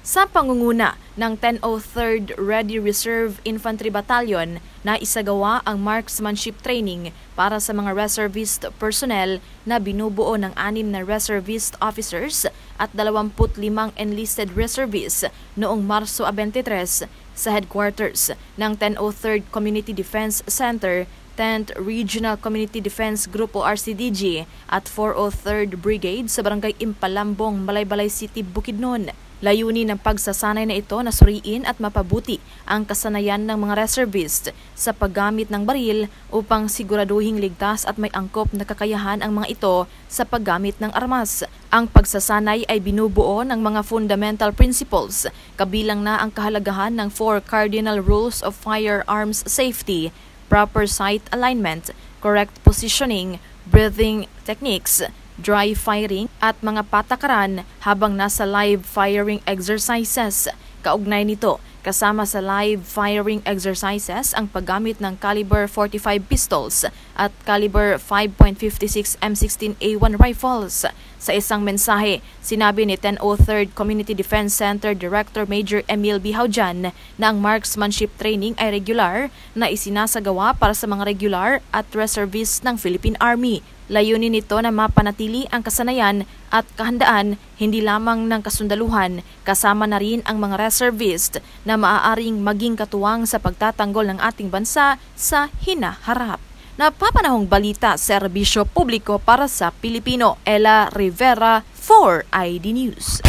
Sa pangunguna ng 1003rd Ready Reserve Infantry Battalion na isagawa ang marksmanship training para sa mga reservist personnel na binubuo ng 6 na reservist officers at 25 enlisted reservists noong Marso 23 sa headquarters ng 1003rd Community Defense Center, 10th Regional Community Defense Group o RCDG at 403rd Brigade sa Barangay Impalambong, Malaybalay City, Bukidnon. Layunin ng pagsasanay na ito na suriin at mapabuti ang kasanayan ng mga reservist sa paggamit ng baril upang siguraduhing ligtas at may angkop na kakayahan ang mga ito sa paggamit ng armas. Ang pagsasanay ay binubuo ng mga fundamental principles, kabilang na ang kahalagahan ng 4 cardinal rules of firearms safety: proper sight alignment, correct positioning, breathing techniques, dry firing at mga patakaran habang nasa live firing exercises. Kaugnay nito, kasama sa live firing exercises ang paggamit ng caliber 45 pistols at caliber 5.56 M16A1 rifles. Sa isang mensahe, sinabi ni 1003rd Community Defense Center Director Major Emil Bihaujan na ang marksmanship training ay regular na isinasagawa para sa mga regular at reservists ng Philippine Army. Layunin nito na mapanatili ang kasanayan at kahandaan hindi lamang ng kasundaluhan, kasama na rin ang mga reservist na maaaring maging katuwang sa pagtatanggol ng ating bansa sa hinaharap. Napapanahong balita, serbisyo publiko para sa Pilipino. Ella Rivera, 4ID News.